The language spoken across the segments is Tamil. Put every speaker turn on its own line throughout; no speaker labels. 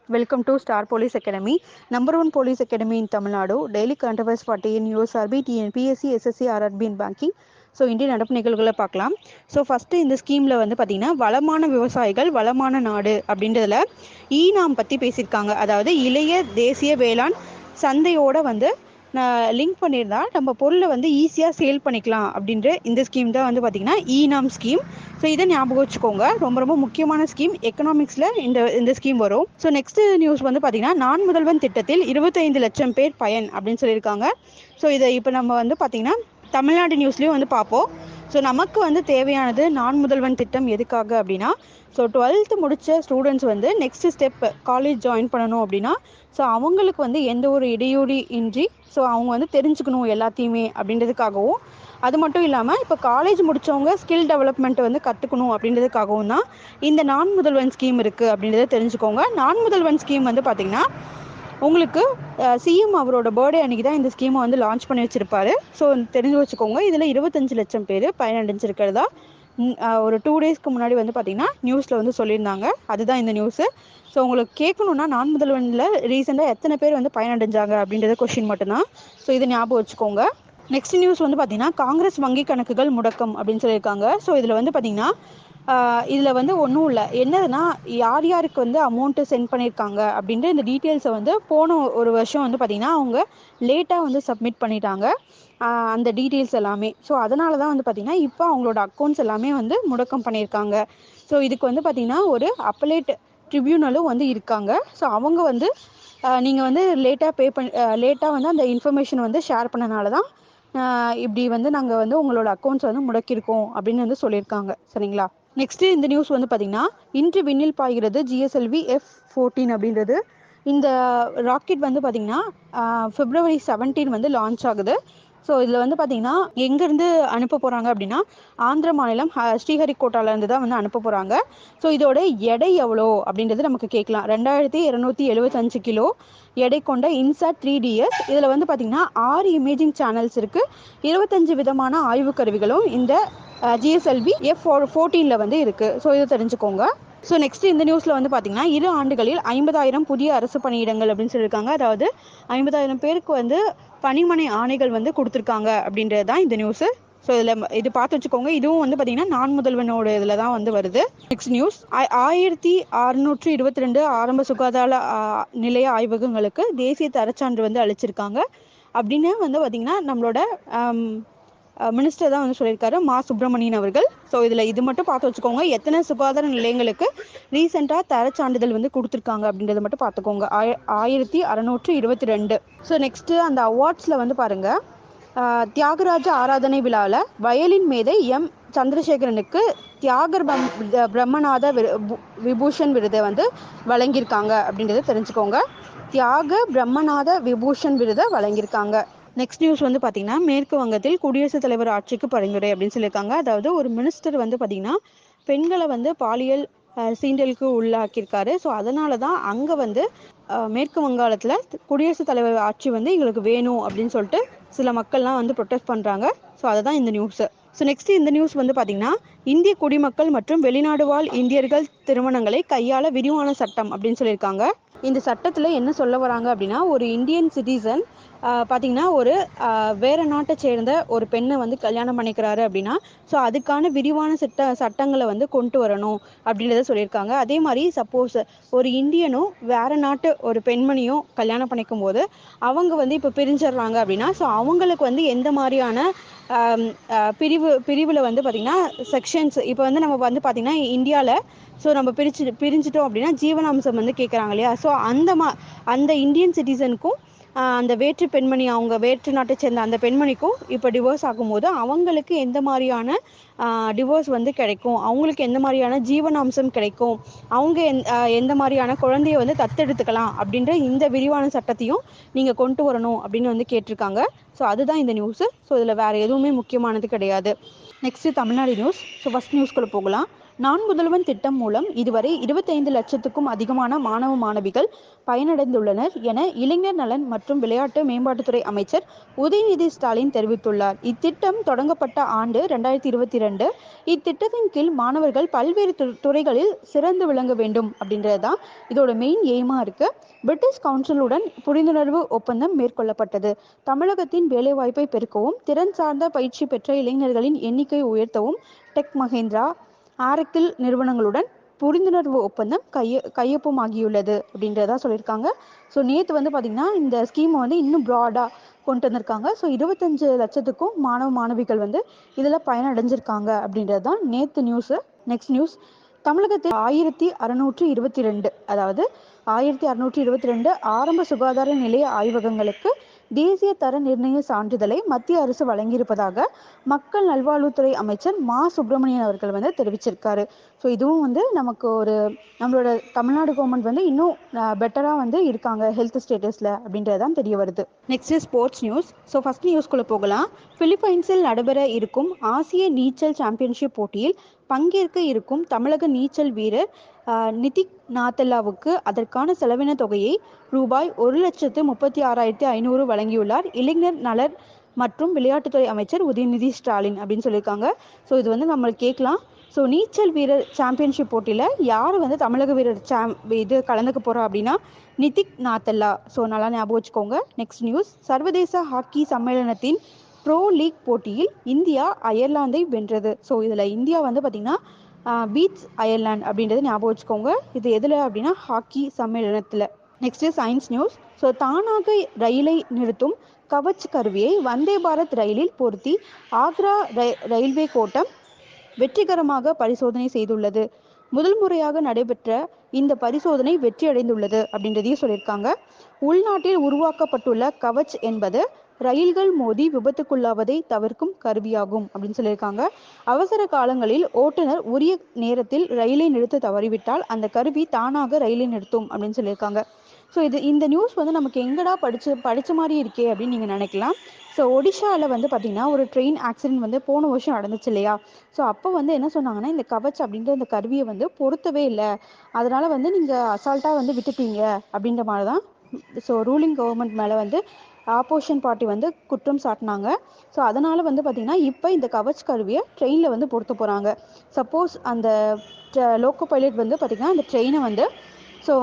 Welcome to Star Police Academy, number one police academy in Tamil Nadu. Daily current affairs for TN, USRB, TNPSC, SSC, RRB in banking. So இந்திய நடப்பு நிகழ்வுகளை பார்க்கலாம். ஸோ ஃபஸ்ட்டு இந்த ஸ்கீமில் வந்து பார்த்திங்கன்னா வளமான விவசாயிகள் வளமான நாடு அப்படின்றதுல நாம் பற்றி பேசியிருக்காங்க. அதாவது இளைய தேசிய வேளாண் சந்தையோட வந்து லிங்க் பண்ணியிருந்தா நம்ம பொருளை வந்து ஈஸியாக சேல் பண்ணிக்கலாம் அப்படின்ற இந்த ஸ்கீம் தான் வந்து பார்த்திங்கன்னா நாம் ஸ்கீம். ஸோ இதை ஞாபகம் வச்சுக்கோங்க, ரொம்ப ரொம்ப முக்கியமான ஸ்கீம். எக்கனாமிக்ஸில் இந்த ஸ்கீம் வரும். ஸோ நெக்ஸ்ட் நியூஸ் வந்து பார்த்திங்கன்னா நான் முதல்வன் திட்டத்தில் 25 லட்சம் பேர் பயன் அப்படின்னு சொல்லியிருக்காங்க. ஸோ இதை இப்போ நம்ம வந்து பார்த்திங்கன்னா தமிழ்நாடு நியூஸ்லேயும் வந்து பார்ப்போம். ஸோ நமக்கு வந்து தேவையானது நான் முதல்வன் திட்டம் எதுக்காக அப்படின்னா, ஸோ 12th முடித்த ஸ்டூடெண்ட்ஸ் வந்து நெக்ஸ்ட் ஸ்டெப் காலேஜ் ஜாயின் பண்ணணும் அப்படின்னா, ஸோ அவங்களுக்கு வந்து எந்த ஒரு இடையூறு இன்றி ஸோ அவங்க வந்து தெரிஞ்சுக்கணும் எல்லாத்தையுமே அப்படின்றதுக்காகவும், அது மட்டும் இல்லாமல் இப்போ காலேஜ் முடித்தவங்க ஸ்கில் டெவலப்மெண்ட் வந்து கற்றுக்கணும் அப்படின்றதுக்காகவும் தான் இந்த நான் முதல்வன் ஸ்கீம் இருக்குது அப்படின்றத தெரிஞ்சுக்கோங்க. நான் முதல்வன் ஸ்கீம் வந்து பார்த்திங்கன்னா உங்களுக்கு சிஎம் அவரோட பர்த்டே அன்றைக்கி தான் இந்த ஸ்கீமை வந்து லான்ச் பண்ணி வச்சுருப்பாரு. ஸோ தெரிஞ்சு வச்சுக்கோங்க, இதில் 25 லட்சம் பேர் பயனடைஞ்சிருக்கிறதா ஒரு 2 டேஸ்க்கு முன்னாடி வந்து பார்த்திங்கன்னா நியூஸில் வந்து சொல்லியிருந்தாங்க. அதுதான் இந்த நியூஸு. ஸோ உங்களுக்கு கேட்கணுன்னா நான் முதல்வனில் ரீசெண்டாக எத்தனை பேர் வந்து பயனடைஞ்சாங்க அப்படின்றத கொஷின் மட்டும்தான். ஸோ இதை ஞாபகம் வச்சுக்கோங்க. நெக்ஸ்ட் நியூஸ் வந்து பார்த்திங்கன்னா காங்கிரஸ் வங்கி கணக்குகள் முடக்கம் அப்படின்னு சொல்லியிருக்காங்க. ஸோ இதில் வந்து பார்த்திங்கன்னா இதில் வந்து ஒன்றும் இல்லை, என்னதுன்னா யார் யாருக்கு வந்து அமௌண்ட்டு சென்ட் பண்ணியிருக்காங்க அப்படின்ற இந்த டீட்டெயில்ஸை வந்து போன ஒரு வருஷம் வந்து பார்த்திங்கன்னா அவங்க லேட்டாக வந்து சப்மிட் பண்ணிட்டாங்க அந்த டீட்டெயில்ஸ் எல்லாமே. ஸோ அதனால தான் வந்து பார்த்திங்கன்னா இப்போ அவங்களோட அக்கௌண்ட்ஸ் எல்லாமே வந்து முடக்கம் பண்ணியிருக்காங்க. ஸோ இதுக்கு வந்து பார்த்திங்கன்னா ஒரு அப்பலேட் ட்ரிபியூனலும் வந்து இருக்காங்க. ஸோ அவங்க வந்து நீங்கள் வந்து லேட்டாக வந்து அந்த இன்ஃபர்மேஷன் வந்து ஷேர் பண்ணனால தான் இப்படி வந்து நாங்கள் வந்து உங்களோட அக்கௌண்ட்ஸ் வந்து முடக்கியிருக்கோம் அப்படின்னு வந்து சொல்லியிருக்காங்க. சரிங்களா? நெக்ஸ்ட்டு இந்த நியூஸ் வந்து பார்த்திங்கன்னா இன்று விண்ணில் பாய்கிறது GSLV F-14 அப்படின்றது. இந்த ராக்கெட் வந்து பார்த்திங்கன்னா February 17 வந்து லான்ச் ஆகுது. ஸோ இதில் வந்து பார்த்திங்கன்னா எங்கேருந்து அனுப்ப போகிறாங்க அப்படின்னா ஆந்திர மாநிலம் ஸ்ரீஹரிகோட்டாலேருந்து தான் வந்து அனுப்ப போகிறாங்க. ஸோ இதோட எடை எவ்வளோ அப்படின்றது நமக்கு கேட்கலாம். 2275 கிலோ எடை கொண்ட இன்சாட் 3DS. இதில் வந்து பார்த்திங்கன்னா 6 இமேஜிங் சேனல்ஸ் இருக்குது. 25 விதமான ஆய்வு கருவிகளும் இந்த GSLV F-14 வந்து இருக்குது. ஸோ இதை தெரிஞ்சுக்கோங்க. ஸோ நெக்ஸ்ட் இந்த நியூஸில் வந்து பார்த்திங்கன்னா 2 ஆண்டுகளில் 50,000 புதிய அரசு பணியிடங்கள் அப்படின்னு சொல்லியிருக்காங்க. அதாவது 50,000 பேருக்கு வந்து பணிமனை ஆணைகள் வந்து கொடுத்துருக்காங்க அப்படின்றது தான் இந்த நியூஸு. ஸோ இதில் இது பார்த்து வச்சுக்கோங்க. இதுவும் வந்து பார்த்திங்கன்னா நான் முதல்வனோட இதில் தான் வந்து வருது. நெக்ஸ்ட் நியூஸ் 1622 ஆரம்ப சுகாதார நிலைய ஆய்வகங்களுக்கு தேசிய தரச்சான்று வந்து அளிச்சிருக்காங்க அப்படின்னு வந்து பார்த்திங்கன்னா நம்மளோட மினிஸ்டர் தான் வந்து சொல்லியிருக்காரு, மா சுப்பிரமணியன் அவர்கள். ஸோ இதில் இது மட்டும் பார்த்து வச்சுக்கோங்க, எத்தனை சுகாதார நிலையங்களுக்கு ரீசெண்டாக தரச்சான்றிதழ் வந்து கொடுத்துருக்காங்க அப்படின்றத மட்டும் பார்த்துக்கோங்க. 1622. ஸோ நெக்ஸ்ட்டு அந்த அவார்ட்ஸில் வந்து பாருங்கள், தியாகராஜ ஆராதனை விழாவில் வயலின் மேதை சந்திரசேகரனுக்கு தியாகர் பிரம்மநாத விபூஷன் விருதை வந்து வழங்கியிருக்காங்க அப்படின்றத தெரிஞ்சுக்கோங்க. தியாக பிரம்மநாத விபூஷன் விருதை வழங்கியிருக்காங்க. நெக்ஸ்ட் நியூஸ் வந்து பார்த்திங்கன்னா மேற்கு வங்கத்தில் குடியரசுத் தலைவர் ஆட்சிக்கு பரிந்துரை அப்படின்னு சொல்லியிருக்காங்க. அதாவது ஒரு மினிஸ்டர் வந்து பார்த்திங்கன்னா பெண்களை வந்து பாலியல் சீண்டலுக்கு உள்ளாக்கியிருக்காரு. ஸோ அதனால தான் அங்கே வந்து மேற்கு வங்காளத்தில் குடியரசுத் தலைவர் ஆட்சி வந்து எங்களுக்கு வேணும் அப்படின்னு சொல்லிட்டு சில மக்கள்லாம் வந்து ப்ரொடெஸ்ட் பண்ணுறாங்க. ஸோ அதுதான் இந்த நியூஸு. ஸோ நெக்ஸ்ட் இந்த நியூஸ் வந்து பார்த்திங்கன்னா இந்திய குடிமக்கள் மற்றும் வெளிநாடு வாழ் இந்தியர்கள் திருமணங்களை கையாள விரிவான சட்டம் அப்படின்னு சொல்லியிருக்காங்க. இந்த சட்டத்தில் என்ன சொல்ல வராங்க அப்படின்னா, ஒரு இந்தியன் சிட்டிசன் பார்த்திங்கன்னா ஒரு வேறு நாட்டை சேர்ந்த ஒரு பெண்ணை வந்து கல்யாணம் பண்ணிக்கிறாரு அப்படின்னா, ஸோ அதுக்கான விரிவான சட்டங்களை வந்து கொண்டு வரணும் அப்படின்றத சொல்லியிருக்காங்க. அதே மாதிரி சப்போஸ் ஒரு இந்தியனும் வேறு நாட்டு ஒரு பெண்மணியும் கல்யாணம் பண்ணிக்கும் போது அவங்க வந்து இப்போ பிரிஞ்சிடுறாங்க அப்படின்னா, ஸோ அவங்களுக்கு வந்து எந்த மாதிரியான பிரிவில் வந்து பார்த்திங்கன்னா செக்ஷன்ஸ் இப்போ வந்து நம்ம வந்து பார்த்திங்கன்னா இந்தியாவில் ஸோ நம்ம பிரிஞ்சிட்டோம் அப்படின்னா ஜீவனாம்சம் வந்து கேட்குறாங்க இல்லையா? ஸோ அந்த இந்தியன் சிட்டிசனுக்கும் அந்த வேற்று பெண்மணி, அவங்க வேற்று நாட்டை சேர்ந்த அந்த பெண்மணிக்கும் இப்போ டிவோர்ஸ் ஆகும்போது அவங்களுக்கு எந்த மாதிரியான டிவோர்ஸ் வந்து கிடைக்கும், அவங்களுக்கு எந்த மாதிரியான ஜீவனாம்சம் கிடைக்கும், அவங்க எந்த மாதிரியான குழந்தைய வந்து தத்தெடுத்துக்கலாம் அப்படின்ற இந்த விரிவான சட்டத்தையும் நீங்கள் கொண்டு வரணும் அப்படின்னு வந்து கேட்டிருக்காங்க. ஸோ அதுதான் இந்த நியூஸு. ஸோ இதில் வேறு எதுவுமே முக்கியமானது கிடையாது. Next Tamil Nadu news. So first நியூஸ்குள்ளே போகலாம். நான் முதல்வன் திட்டம் மூலம் இதுவரை 25 லட்சத்துக்கும் அதிகமான மாணவ மாணவிகள் பயனடைந்துள்ளனர் என இளைஞர் நலன் மற்றும் விளையாட்டு மேம்பாட்டுத்துறை அமைச்சர் உதயநிதி ஸ்டாலின் தெரிவித்துள்ளார். இத்திட்டம் தொடங்கப்பட்ட ஆண்டு 2022. இத்திட்டத்தின் கீழ் மாணவர்கள் பல்வேறு துறைகளில் சிறந்து விளங்க வேண்டும் அப்படின்றதுதான் இதோட மெயின் எய்மா இருக்கு. பிரிட்டிஷ் கவுன்சிலுடன் புரிந்துணர்வு ஒப்பந்தம் மேற்கொள்ளப்பட்டது. தமிழகத்தின் வேலைவாய்ப்பை பெருக்கவும் திறன் சார்ந்த பயிற்சி பெற்ற இளைஞர்களின் எண்ணிக்கை உயர்த்தவும் டெக் மஹேந்திரா ஆரக்கிள் நிறுவனங்களுடன் புரிந்துணர்வு ஒப்பந்தம் கையொப்பமாகியுள்ளது அப்படின்றதா சொல்லியிருக்காங்க. ஸோ நேற்று வந்து பார்த்தீங்கன்னா இந்த ஸ்கீமை வந்து இன்னும் ப்ராடாக கொண்டு வந்திருக்காங்க. ஸோ 25 லட்சத்துக்கும் மாணவ மாணவிகள் வந்து இதில் பயனடைஞ்சிருக்காங்க அப்படின்றது தான் நேற்று நியூஸு. நெக்ஸ்ட் நியூஸ், தமிழகத்தில் 1622 அதாவது 1622 ஆரம்ப சுகாதார நிலைய ஆய்வகங்களுக்கு தேசிய தர நிர்ணய சான்றிதழை மத்திய அரசு வழங்கியிருப்பதாக மக்கள் நல்வாழ்வுத்துறை அமைச்சர் மா சுப்பிரமணியன் அவர்கள் வந்து தெரிவிச்சிருக்காரு. ஸோ இதுவும் வந்து நமக்கு நம்மளோட தமிழ்நாடு கவர்மெண்ட் வந்து இன்னும் பெட்டராக வந்து இருக்காங்க ஹெல்த் ஸ்டேட்டஸில் அப்படின்றதான் தெரிய வருது. Next sports news. So first நியூஸ்குள்ளே போகலாம். பிலிப்பைன்ஸில் நடைபெற இருக்கும் ஆசிய நீச்சல் சாம்பியன்ஷிப் போட்டியில் பங்கேற்க இருக்கும் தமிழக நீச்சல் வீரர் நிதிக் நாத்தல்லாவுக்கு அதற்கான செலவின தொகையை ரூபாய் 1,36,500 வழங்கியுள்ளார் இளைஞர் நலன் மற்றும் விளையாட்டுத்துறை அமைச்சர் உதயநிதி ஸ்டாலின் அப்படின்னு சொல்லியிருக்காங்க. ஸோ இது வந்து நம்ம கேட்கலாம். ஸோ நீச்சல் வீரர் சாம்பியன்ஷிப் போட்டியில் யார் வந்து தமிழக வீரர் இது கலந்துக்க போகிறா அப்படின்னா நிதிக் நாத்தல்லா. ஸோ நல்லா ஞாபகம் வச்சுக்கோங்க. நெக்ஸ்ட் நியூஸ், சர்வதேச ஹாக்கி சம்மேளனத்தின் ப்ரோ லீக் போட்டியில் இந்தியா அயர்லாந்தை வென்றது. ஸோ இதில் இந்தியா வந்து பார்த்திங்கன்னா பீட்ஸ் அயர்லாந்து அப்படின்றது ஞாபகம் வச்சுக்கோங்க. இது எதில் அப்படின்னா ஹாக்கி சம்மேளனத்தில். Next science news. ஸோ தானாக ரயிலை நிறுத்தும் கவச் கருவியை வந்தே பாரத் ரயிலில் பொருத்தி ஆக்ரா ரயில்வே கோட்டம் வெற்றிகரமாக பரிசோதனை செய்துள்ளது. முதல் முறையாக நடைபெற்ற இந்த பரிசோதனை வெற்றியடைந்துள்ளது அப்படின்றதையும் சொல்லியிருக்காங்க. உள்நாட்டில் உருவாக்கப்பட்டுள்ள கவச் என்பது ரயில்கள் மோதி விபத்துக்குள்ளாவதை தவிர்க்கும் கருவியாகும் அப்படின்னு சொல்லியிருக்காங்க. அவசர காலங்களில் ஓட்டுநர் உரிய நேரத்தில் ரயிலை நிறுத்த தவறிவிட்டால் அந்த கருவி தானாக ரயிலை நிறுத்தும் அப்படின்னு சொல்லியிருக்காங்க. ஸோ இந்த நியூஸ் வந்து நமக்கு எங்கடா படிச்ச மாதிரி இருக்கே அப்படின்னு நீங்கள் நினைக்கலாம். ஸோ ஒடிஷாவில் வந்து பார்த்தீங்கன்னா ஒரு ட்ரெயின் ஆக்சிடென்ட் வந்து போன வருஷம் நடந்துச்சு இல்லையா. ஸோ அப்போ வந்து என்ன சொன்னாங்கன்னா இந்த கவச் அப்படின்ற இந்த கருவியை வந்து பொருத்தவே இல்லை, அதனால வந்து நீங்கள் அசால்ட்டாக வந்து விட்டுட்டீங்க அப்படின்ற மாதிரி தான் ஸோ ரூலிங் கவர்மெண்ட் மேலே வந்து ஆப்போசிஷன் பார்ட்டி வந்து குற்றம் சாட்டினாங்க. ஸோ அதனால வந்து பார்த்தீங்கன்னா இப்போ இந்த கவச் கருவியை ட்ரெயினில் வந்து பொருத்த போகிறாங்க. சப்போஸ் அந்த லோக்கோ பைலட் வந்து பார்த்தீங்கன்னா அந்த ட்ரெயினை வந்து ஸோ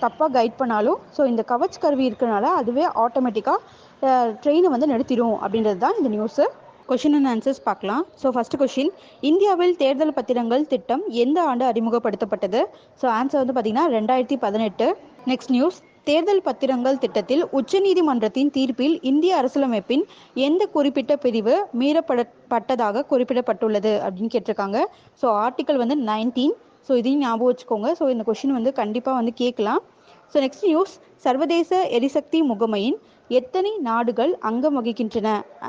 தப்பாக கைட் பண்ணாலும் ஸோ இந்த கவச் கருவி இருக்கிறனால அதுவே ஆட்டோமேட்டிக்காக ட்ரெயினை வந்து நிறுத்திடும் அப்படின்றது தான் இந்த நியூஸு. கொஷின் அண்ட் ஆன்சர்ஸ் பார்க்கலாம். ஸோ ஃபர்ஸ்ட் கொஷின், இந்தியாவில் தேர்தல் பத்திரங்கள் திட்டம் எந்த ஆண்டு அறிமுகப்படுத்தப்பட்டது? ஸோ ஆன்சர் வந்து பார்த்தீங்கன்னா 2018. நெக்ஸ்ட் நியூஸ், தேர்தல் பத்திரங்கள் திட்டத்தில் உச்சநீதிமன்றத்தின் தீர்ப்பில் இந்திய அரசியலமைப்பின் எந்த குறிப்பிட்ட பிரிவு மீறப்பட்டதாக குறிப்பிடப்பட்டுள்ளது அப்படின்னு கேட்டிருக்காங்க. ஸோ ஆர்டிக்கல் வந்து 19. ஸோ இதையும் ஞாபகம் வச்சுக்கோங்க. ஸோ இந்த கொஷின் வந்து கண்டிப்பாக வந்து கேட்கலாம். ஸோ நெக்ஸ்ட் நியூஸ், சர்வதேச எரிசக்தி முகமையின் எத்தனை நாடுகள் அங்கம் வகிக்கின்றன?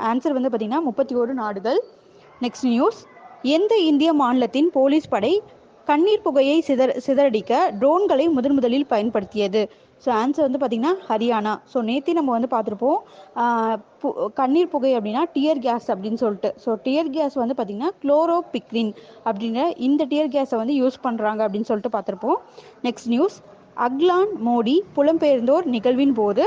ஆன்சர் வந்து பார்த்தீங்கன்னா 31 நாடுகள். நெக்ஸ்ட் நியூஸ், எந்த இந்திய மாநிலத்தின் போலீஸ் படை கண்ணீர் புகையை சிதறடிக்க ட்ரோன்களை முதலில் பயன்படுத்தியது? ஸோ ஆன்சர் வந்து பார்த்தீங்கன்னா ஹரியானா. ஸோ நேற்று நம்ம வந்து பார்த்துருப்போம் கண்ணீர் புகை அப்படின்னா டியர் கேஸ் அப்படின்னு சொல்லிட்டு. ஸோ டியர் கேஸ் வந்து பார்த்தீங்கன்னா குளோரோபிக்ரின் அப்படின்ற இந்த டியர் கேஸை வந்து யூஸ் பண்ணுறாங்க அப்படின்னு சொல்லிட்டு பார்த்துருப்போம். நெக்ஸ்ட் நியூஸ், அக்லான் மோடி புலம்பெயர்ந்தோர் நிகழ்வின் போது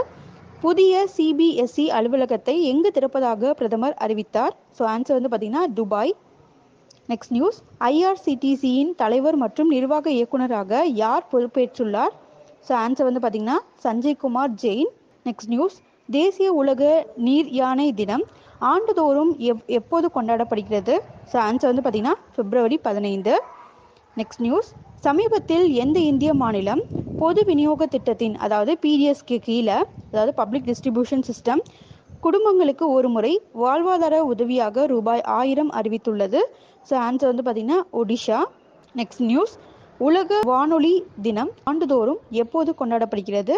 புதிய சிபிஎஸ்இ அலுவலகத்தை எங்கு திறப்பதாக பிரதமர் அறிவித்தார்? ஸோ ஆன்சர் வந்து பார்த்தீங்கன்னா துபாய். நெக்ஸ்ட் நியூஸ், ஐஆர்சிடிசியின் தலைவர் மற்றும் நிர்வாக இயக்குநராக யார் பொறுப்பேற்றுள்ளார்? ஸோ ஆன்சர் வந்து பார்த்தீங்கன்னா சஞ்சய் குமார் ஜெயின். நெக்ஸ்ட் நியூஸ், தேசிய உலக நீர் யானை தினம் ஆண்டுதோறும் எப்போது கொண்டாடப்படுகிறது? ஸோ ஆன்சர் வந்து பார்த்தீங்கன்னா February 15. நெக்ஸ்ட் நியூஸ், சமீபத்தில் எந்த இந்திய மாநிலம் பொது விநியோக திட்டத்தின் அதாவது பிடிஎஸ்க்கு கீழே அதாவது பப்ளிக் டிஸ்ட்ரிபியூஷன் சிஸ்டம் குடும்பங்களுக்கு ஒரு முறை வாழ்வாதார உதவியாக ரூபாய் 1000 அறிவித்துள்ளது? ஸோ ஆன்சர் வந்து பார்த்தீங்கன்னா ஒடிஷா. நெக்ஸ்ட் நியூஸ், உலக வானொலி தினம் ஆண்டுதோறும் எப்போது கொண்டாடப்படுகிறது?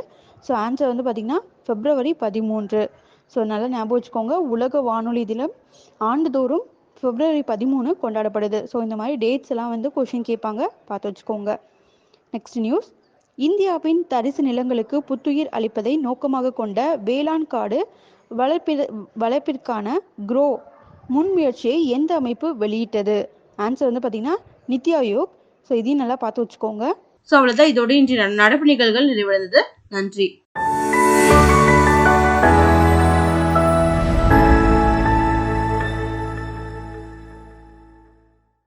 ஸோ ஆன்சர் வந்து பார்த்தீங்கன்னா February 13. ஸோ நல்லா ஞாபகம் வச்சுக்கோங்க, உலக வானொலி தினம் ஆண்டுதோறும் February 13 கொண்டாடப்படுது. ஸோ இந்த மாதிரி டேட்ஸ் எல்லாம் வந்து கொஷின் கேட்பாங்க, பார்த்து வச்சுக்கோங்க. நெக்ஸ்ட் நியூஸ், இந்தியாவின் தரிசு நிலங்களுக்கு புத்துயிர் அளிப்பதை நோக்கமாக கொண்ட வேளாண் காடு வளர்ப்பிற்கான குரோ முன்முயற்சியை எந்த அமைப்பு வெளியிட்டது? ஆன்சர் வந்து பார்த்தீங்கன்னா நித்தி ஆயோக். ஸோ இதையும் நல்லா பார்த்து வச்சுக்கோங்க.
ஸோ அவ்வளோதான், இதோட இன்றைய நடப்பு நிகழ்வுகள் நிறைவடைந்தது. நன்றி.